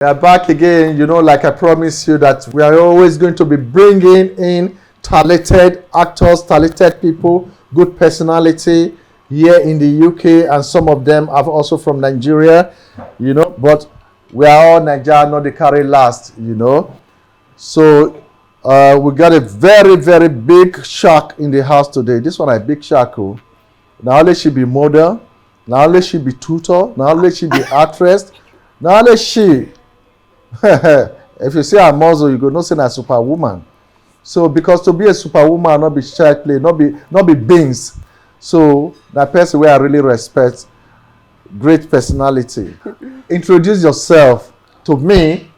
We are back again, like I promised you that we are always going to be bringing in talented actors, talented people, good personality here in the UK, and some of them are also from Nigeria, but we are all Nigeria, not the carry last. So we got a very, very big shark in the house today. This one a big shark. Oh. Not only she be model, not only she be tutor, not only she be actress, not only she if you see her muzzle, you go know say na superwoman. So because to be a superwoman, not be child play, not be beans. So that person where I really respect, great personality. Introduce yourself to me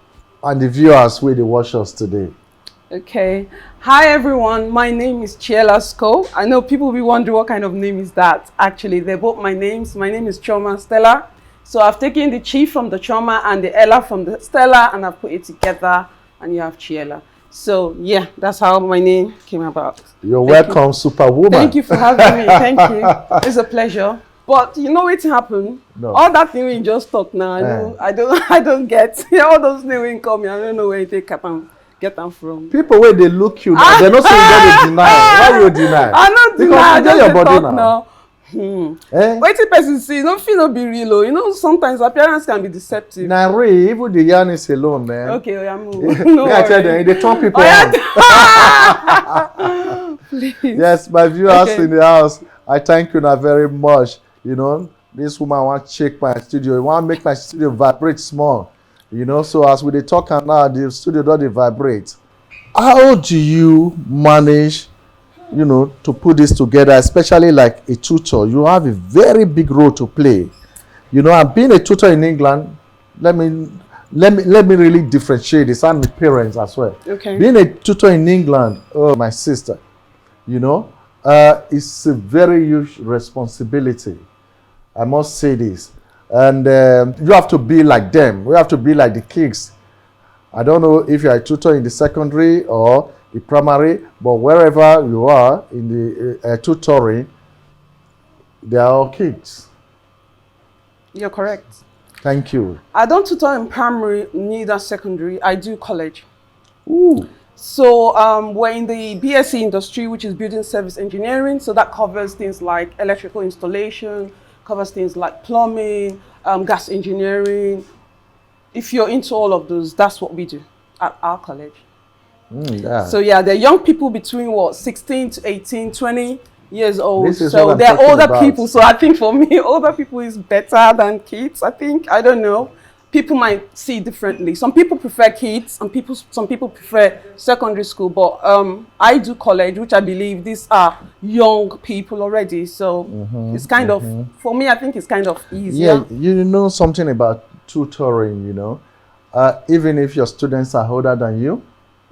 and the viewers where they watch us today. Okay. Hi everyone, my name is Stella. I know people will be wondering what kind of name is that. Actually, they're both my names. My name is Choma Stella. So I've taken the Chi from the Choma and the Ella from the Stella, and I've put it together, and you have Chiela. So yeah, that's how my name came about. You're welcome, Superwoman. Thank you for having me. Thank you. It's a pleasure. But you know what happened? No. All that thing we just talked now, I don't get all those things when come here. I don't know where they get them from. People where they look you now, they don't say you don't deny. Why you deny? I don't deny. I just your body talk now. Eh? Wait till person see, don't feel no be real. Sometimes appearance can be deceptive. Nah, really, even the yarn is alone, man. Okay, I move. No I tell them, they turn people on. Please. Yes, my viewers in the house, I thank you now very much. This woman want to check my studio. You want to make my studio vibrate small. So as we talk now, the studio doesn't vibrate. How do you manage, to put this together, especially like a tutor? You have a very big role to play. And being a tutor in England, let me really differentiate this, and my parents as well. Okay. Being a tutor in England, my sister, it's a very huge responsibility. I must say this. And you have to be like them. We have to be like the kids. I don't know if you're a tutor in the secondary or the primary, but wherever you are in the tutoring, they are all kids. You're correct. Thank you. I don't tutor in primary, neither secondary. I do college. Ooh. So we're in the BSc industry, which is building service engineering. So that covers things like electrical installation, covers things like plumbing, gas engineering. If you're into all of those, that's what we do at our college. Yeah. So yeah, they're young people between 16 to 18, 20 years old. So they're older people. So I think for me, older people is better than kids. I don't know. People might see differently. Some people prefer kids, and some people prefer secondary school. But I do college, which I believe these are young people already. So it's kind of, for me, I think it's kind of easier. Yeah, you know something about tutoring, even if your students are older than you,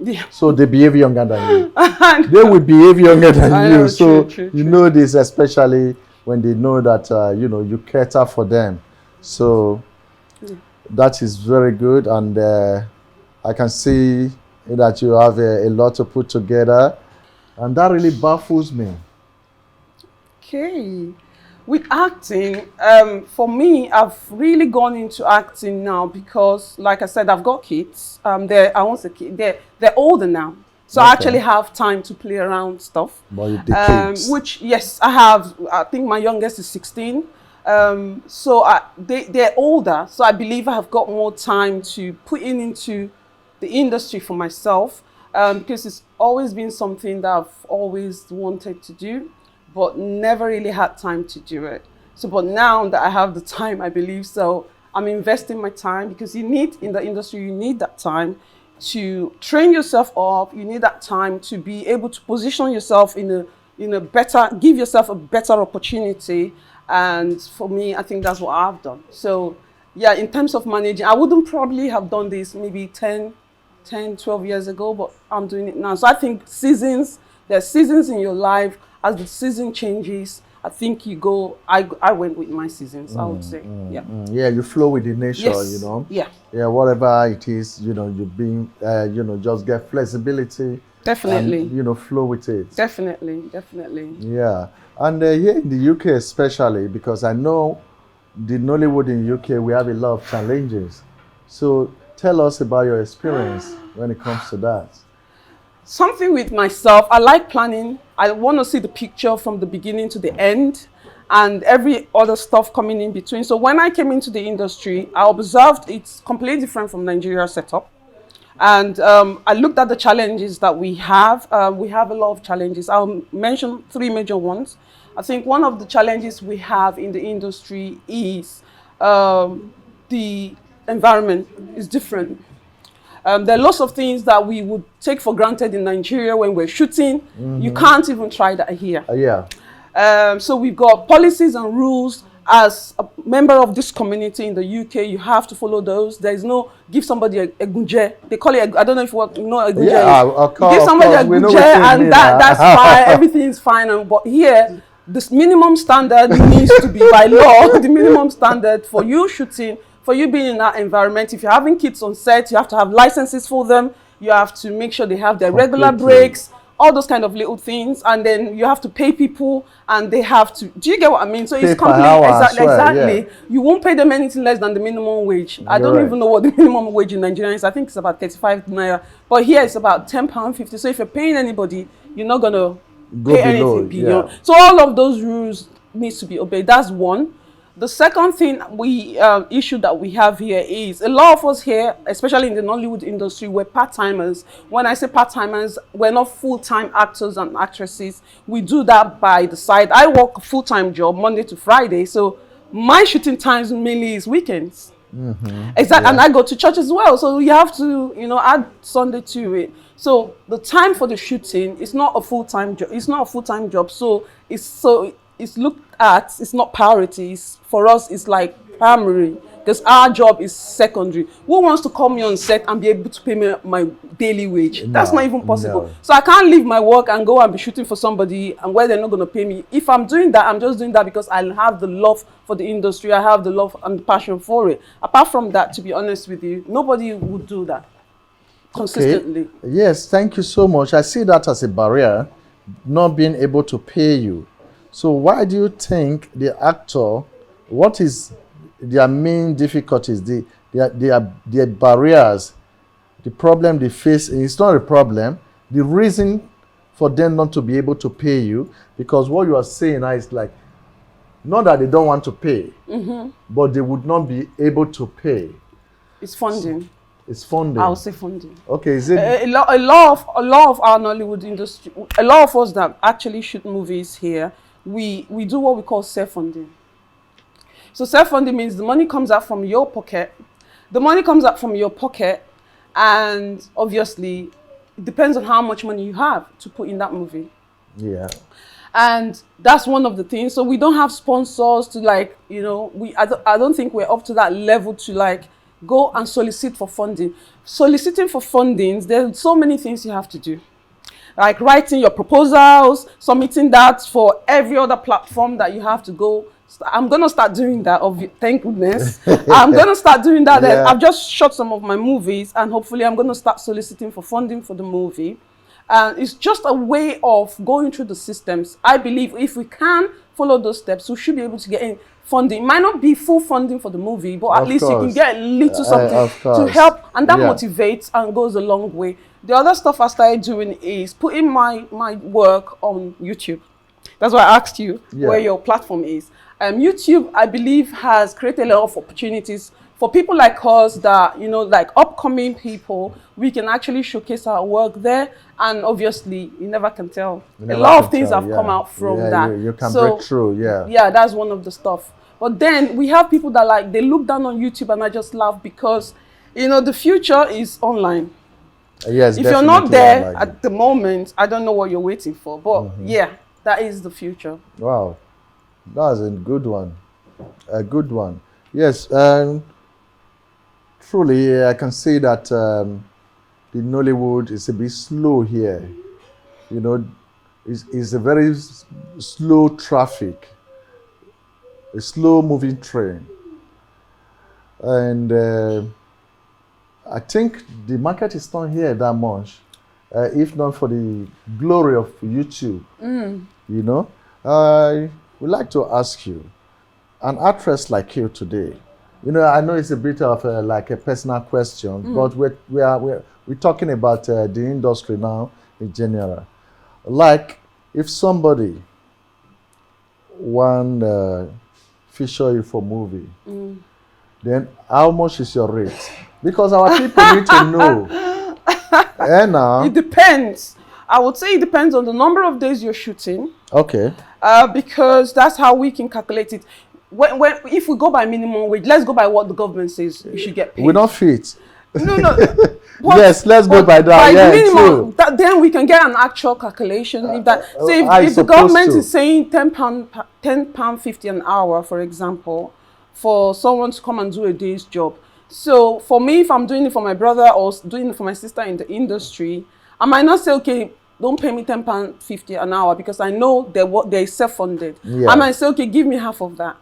yeah. So they behave younger than you. They will behave younger than you. Know, so true. You know this, especially when they know that you cater for them. So that is very good, and I can see that you have a lot to put together, and that really baffles me. Okay. With acting, for me, I've really gone into acting now because, like I said, I've got kids. They're older now, so I actually have time to play around stuff. But the kids. Which, yes, I have. I think my youngest is 16. So they're older, so I believe I have got more time to put into the industry for myself, because it's always been something that I've always wanted to do, but never really had time to do it. So, but now that I have the time, I believe so, I'm investing my time, because in the industry, you need that time to train yourself up. You need that time to be able to position yourself in a better, give yourself a better opportunity. And for me, I think that's what I've done. So yeah, in terms of managing, I wouldn't probably have done this maybe 10, 12 years ago, but I'm doing it now. So I think there's seasons in your life. As the season changes, I think I went with my seasons, I would say. Yeah, you flow with the nature, yes. Yeah, whatever it is, you being, just get flexibility. Definitely. And, flow with it. Definitely. Yeah. And here in the UK especially, because I know the Nollywood in UK, we have a lot of challenges. So Tell us about your experience when it comes to that. Something with myself, I like planning. I want to see the picture from the beginning to the end and every other stuff coming in between. So when I came into the industry, I observed it's completely different from Nigeria setup. And I looked at the challenges that we have. We have a lot of challenges. I'll mention 3 major ones. I think one of the challenges we have in the industry is the environment is different. There are lots of things that we would take for granted in Nigeria when we're shooting. You can't even try that here. Yeah. So we've got policies and rules. As a member of this community in the UK, you have to follow those. There is no give somebody a gunje. They call it, I don't know if you know a gunje yeah, is. Give somebody a gunje and that's fine. Everything is fine. But here, this minimum standard needs to be by law. The minimum standard for you shooting, for you being in that environment. If you're having kids on set, you have to have licenses for them. You have to make sure they have their regular breaks. All those kind of little things, and then you have to pay people, and they have to. Do you get what I mean? So it's completely exactly. Yeah. You won't pay them anything less than the minimum wage. I don't even know what the minimum wage in Nigeria is. I think it's about 35 naira, but here it's about £10.50. So if you're paying anybody, you're not gonna pay anything beyond. Yeah. So all of those rules needs to be obeyed. That's one. The second thing issue that we have here is a lot of us here, especially in the Nollywood industry, we're part-timers. When I say part-timers, we're not full-time actors and actresses. We do that by the side. I work a full-time job Monday to Friday, so my shooting times mainly is weekends. Exactly, yeah. And I go to church as well, so you have to, add Sunday to it. So the time for the shooting is not a full-time job. It's not a full-time job, so it's looked at, it's not priorities. For us, it's like primary, because our job is secondary. Who wants to call me on set and be able to pay me my daily wage? No, that's not even possible. No. So I can't leave my work and go and be shooting for somebody and where they're not going to pay me. If I'm doing that, I'm just doing that because I have the love for the industry. I have the love and the passion for it. Apart from that, to be honest with you, nobody would do that consistently. Okay. Yes, thank you so much. I see that as a barrier, not being able to pay you. So why do you think the actor, what is their main difficulties, their barriers, the problem they face? It's not a problem. The reason for them not to be able to pay you, because what you are saying is like, not that they don't want to pay, but they would not be able to pay. It's funding. It's funding. I'll say funding. Okay, is it a lot of our Nollywood industry, a lot of us that actually shoot movies here, we do what we call self-funding. So self-funding means the money comes out from your pocket. The money comes out from your pocket, and obviously it depends on how much money you have to put in that movie. Yeah. And that's one of the things. So we don't have sponsors to I don't think we're up to that level to go and solicit for funding. Soliciting for funding, there's so many things you have to do. Like writing your proposals, submitting that for every other platform that you have to go. I'm going to start doing that, thank goodness. I'm going to start doing that. Yeah. I've just shot some of my movies, and hopefully I'm going to start soliciting for funding for the movie. And it's just a way of going through the systems. I believe if we can follow those steps, we should be able to get in funding. It might not be full funding for the movie, but at least you can get a little something to help, and that motivates and goes a long way. The other stuff I started doing is putting my work on YouTube. That's why I asked you where your platform is. YouTube, I believe, has created a lot of opportunities for people like us that, like upcoming people. We can actually showcase our work there. And obviously, you never can tell. A lot of things have come out from that. You can break through, Yeah, that's one of the stuff. But then we have people that they look down on YouTube, and I just laugh because, the future is online. Yes, if you're not there at the moment, I don't know what you're waiting for. But yeah, that is the future. Wow, that's a good one. A good one. Yes, truly, I can say that the Nollywood is a bit slow here. It's a very slow traffic, a slow moving train. And I think the market is not here that much, if not for the glory of YouTube. I would like to ask you, an actress like you today, You know, I know it's a bit of like a personal question, but we're talking about the industry now in general. Like, if somebody want feature you for movie, then how much is your rate? Because our people need to know. Now. It depends. I would say it depends on the number of days you're shooting. Okay. Because that's how we can calculate it. If we go by minimum wage, let's go by what the government says you should get paid. We don't fit. No. Yes, let's go by that. By minimum, true. Then we can get an actual calculation. If the government is saying £10.50 an hour, for example, for someone to come and do a day's job. So for me, if I'm doing it for my brother or doing it for my sister in the industry, I might not say, okay, don't pay me £10.50 an hour, because I know they're self-funded. Yeah. I might say, okay, give me half of that.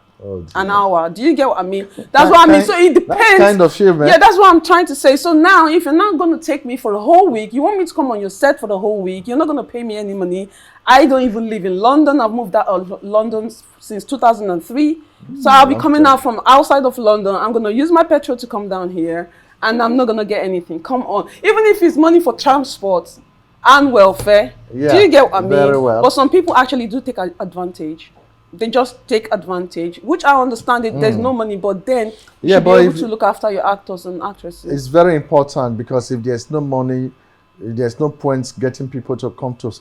An hour. Do you get what I mean? That's what I mean. So it depends. That's kind of shit, man. Yeah, that's what I'm trying to say. So now, if you're not going to take me for the whole week, you want me to come on your set for the whole week, you're not going to pay me any money. I don't even live in London. I've moved out of London since 2003. So I'll be coming out from outside of London. I'm going to use my petrol to come down here, and I'm not going to get anything. Come on. Even if it's money for transport and welfare. Yeah, do you get what I mean? Very well. But some people actually do take advantage. They just take advantage, which I understand it. There's no money, but then you should be able to look after your actors and actresses. It's very important, because if there's no money, there's no point getting people to come to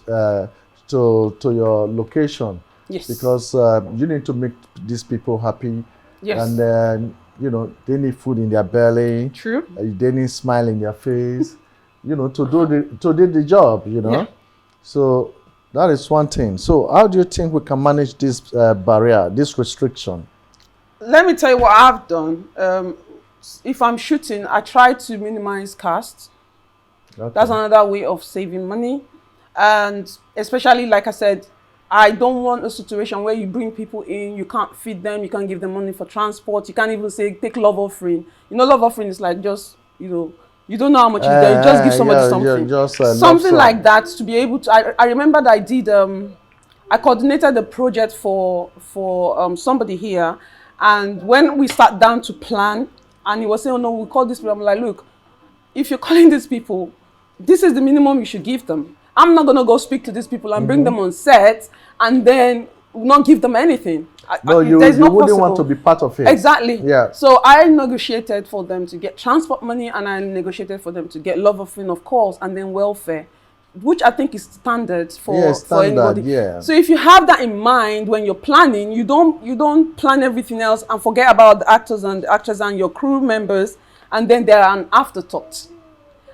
your location. Yes. Because you need to make these people happy. Yes. And then, you know, they need food in their belly. True. They need smile in their face. You know, to do the job. You know. Yeah. So that is one thing. So how do you think we can manage this barrier, this restriction? Let me tell you what I've done. If I'm shooting, I try to minimize costs. Okay. That's another way of saving money. And especially, like I said, I don't want a situation where you bring people in, you can't feed them, you can't give them money for transport, you can't even say, take love offering. You know, love offering is like just, you know, you don't know how much is there, you just give somebody something. Something like that, to be able to, I remember that I did, I coordinated the project for somebody here, and when we sat down to plan, and he was saying, oh no, we call this people, I'm like, look, if you're calling these people, this is the minimum you should give them. I'm not going to go speak to these people and bring them on set and then not give them anything. No, you wouldn't want to be part of it. Exactly. Yeah. So I negotiated for them to get transport money, and I negotiated for them to get love offering, of course, and then welfare, which I think is standard for anybody. Yeah. So if you have that in mind when you're planning, you don't plan everything else and forget about the actors and the actresses and your crew members, and then they're an afterthought.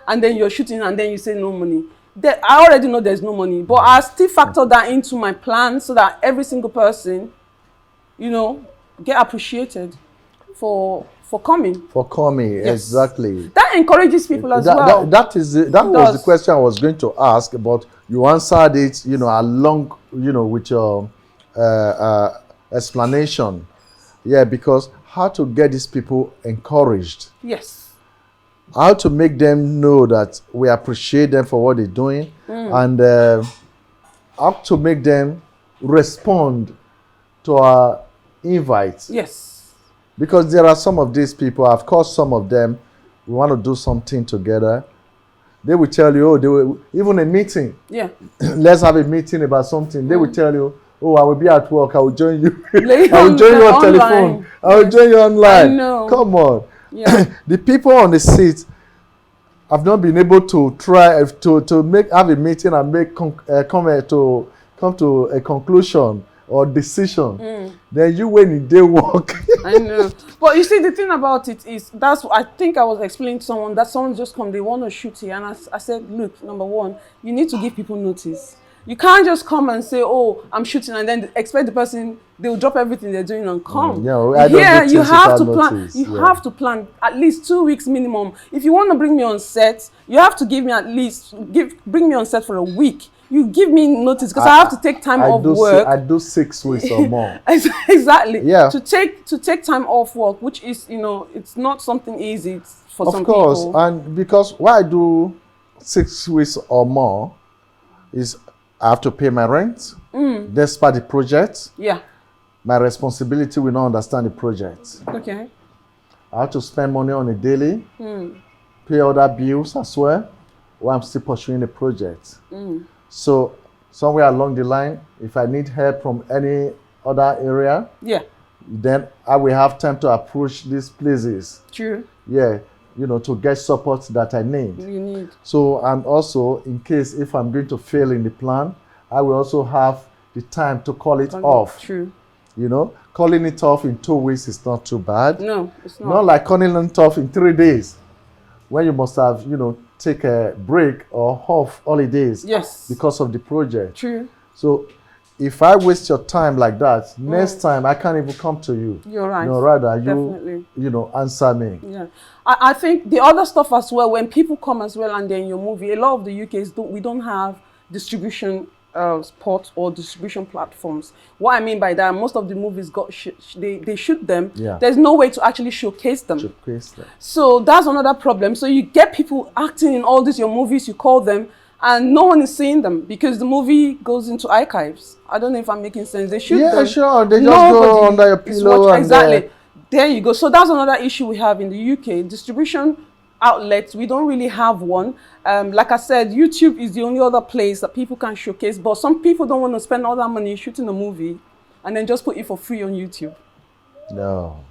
And then you're shooting and then you say no money. I already know there's no money, but I still factor that into my plan so that every single person, you know, get appreciated for coming. For coming, yes. Exactly. That encourages people as well. That was the question I was going to ask, but you answered it, you know, along, you know, with your explanation. Yeah, because how to get these people encouraged. Yes. How to make them know that we appreciate them for what they're doing, and how to make them respond to our invites. Yes. Because there are some of these people, of course, some of them, we want to do something together. They will tell you, oh, they will, even a meeting. Yeah. Let's have a meeting about something. They will tell you, oh, I will be at work. I will join you. I will join you on telephone. I will join you online. I know. Come on. Yeah. The people on the seat have not been able to try to have a meeting and come to a conclusion or decision. Then you when in day work. I know. But you see, the thing about it is, that's what I think I was explaining to someone, that someone just come, they want to shoot here, and I said, look, number one, you need to give people notice. You can't just come and say, oh, I'm shooting, and then expect the person, they'll drop everything they're doing and come. You have to plan. Notice. You have to plan at least 2 weeks minimum. If you want to bring me on set, you have to give me at least, bring me on set for a week. You give me notice, because I have to take time off work. I do 6 weeks or more. Exactly. Yeah. To take time off work, which is, you know, it's not something easy for some people. Of course, and because why I do 6 weeks or more is I have to pay my rent. Despite the project. Yeah. My responsibility will not understand the project. Okay. I have to spend money on a daily, pay other bills as well, while I'm still pursuing the project. So somewhere along the line, if I need help from any other area, then I will have time to approach these places. True. Yeah, to get support that I need. You need. So, and also in case if I'm going to fail in the plan, I will also have the time to call it off. True. Calling it off in 2 weeks is not too bad. No, it's not. Not like calling it off in 3 days, when you must have, take a break or off holidays. Yes. Because of the project. True. So, if I waste your time like that, next time I can't even come to you. You're right. Rather Definitely. you answer me. Yeah. I think the other stuff as well, when people come as well and they're in your movie, a lot of the UKs we don't have distribution spots or distribution platforms. What I mean by that, most of the movies they shoot them. Yeah. There's no way to actually showcase them. So that's another problem. So you get people acting in all these your movies, you call them, and no one is seeing them because the movie goes into archives. I don't know if I'm making sense. They shoot them. Yeah, sure. They just go under your pillow. Exactly. There you go. So that's another issue we have in the UK. Distribution outlets, we don't really have one. Like I said, YouTube is the only other place that people can showcase, but some people don't want to spend all that money shooting a movie and then just put it for free on YouTube. No.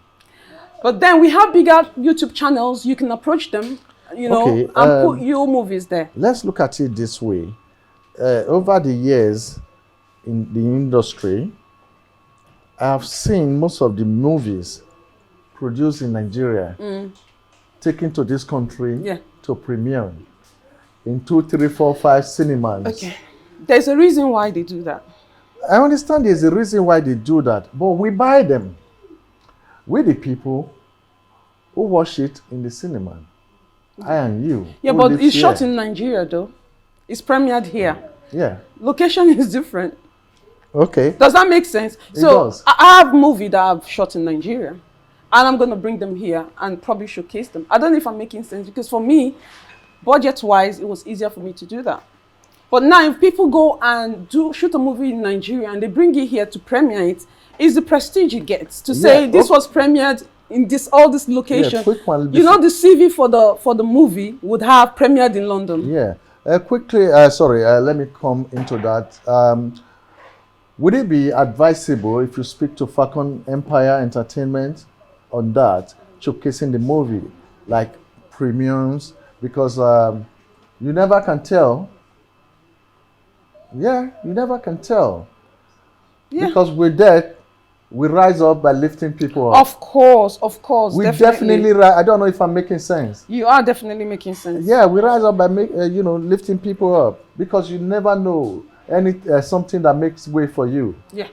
But then we have bigger YouTube channels. You can approach them, and put your movies there. Let's look at it this way. Over the years in the industry, I've seen most of the movies produced in Nigeria taken to this country to premiere in 2, 3, 4, 5 cinemas. Okay. There's a reason why they do that. I understand there's a reason why they do that, but we buy them. We're the people who watch it in the cinema. I and you. Yeah, but it's shot in Nigeria though. It's premiered here. Yeah. Location is different. Okay. Does that make sense? It does. I have movies that I've shot in Nigeria, and I'm going to bring them here and probably showcase them. I don't know if I'm making sense, because for me, budget-wise, it was easier for me to do that. But now, if people go and shoot a movie in Nigeria and they bring it here to premiere it, it's the prestige it gets to say this was premiered in all this location. Yeah, quick one. The CV for the movie would have premiered in London. Yeah. Let me come into that. Would it be advisable if you speak to Fakon Empire Entertainment on that, showcasing the movie, like premiums? Because you never can tell. Yeah, you never can tell. Yeah. Because with that, we rise up by lifting people up. Of course. We definitely rise. I don't know if I'm making sense. You are definitely making sense. Yeah, we rise up by lifting people up, because you never know something that makes way for you. Yeah.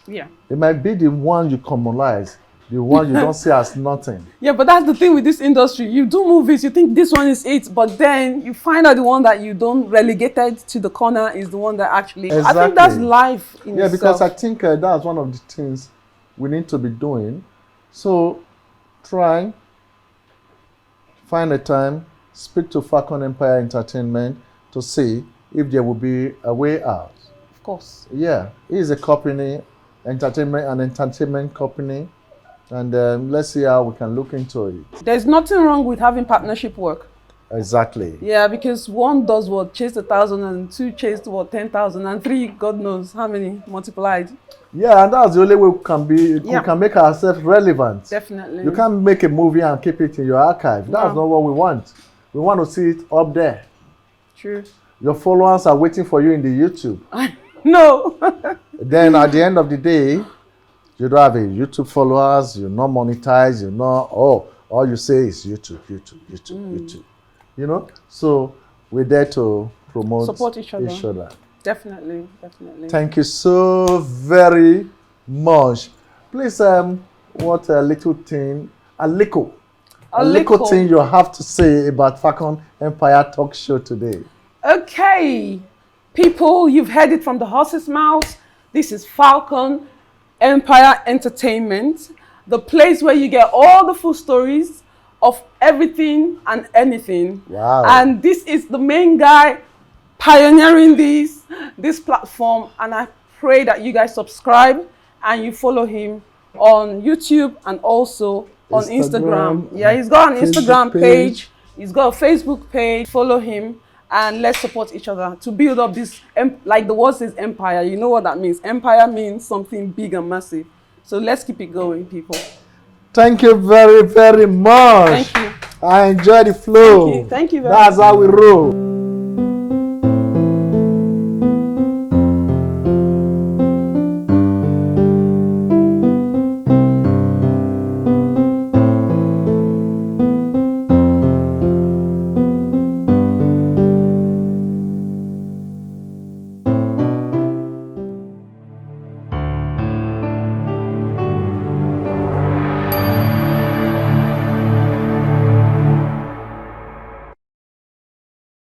It might be the one you communalize, the one you don't see as nothing. Yeah, but that's the thing with this industry. You do movies, you think this one is it, but then you find out the one that you don't relegated to the corner is the one that actually. Exactly. I think that's life in itself. Because I think that's one of the things we need to be doing. So try, find a time, speak to Fakon Empire Entertainment to see if there will be a way out. Of course. Yeah, it's a company, entertainment company, and let's see how we can look into it. There's nothing wrong with having partnership work. Exactly. Yeah, because one does what? Chase 1,000, and 2 chased what? 10,000, and 3, God knows how many multiplied. Yeah, and that's the only way we can make ourselves relevant. Definitely. You can't make a movie and keep it in your archive. That's not what we want. We want to see it up there. True. Your followers are waiting for you in the YouTube. No. Then at the end of the day, you don't have a YouTube followers, you're not monetized, all you say is YouTube. So we're there to support each other. Definitely. Thank you so very much. Please, what a little thing you have to say about Fakon Empire Talk Show today. Okay, people, you've heard it from the horse's mouth. This is Fakon Empire Entertainment, the place where you get all the full stories of everything and anything. Wow. And this is the main guy pioneering this platform, and I pray that you guys subscribe and you follow him on YouTube and also on Instagram. Yeah, he's got an Instagram page. He's got a Facebook page. Follow him and let's support each other to build up this, like the word says, empire. You know what that means? Empire means something big and massive. So let's keep it going, people. Thank you very, very much. Thank you. I enjoy the flow. Thank you very much. That's how we roll.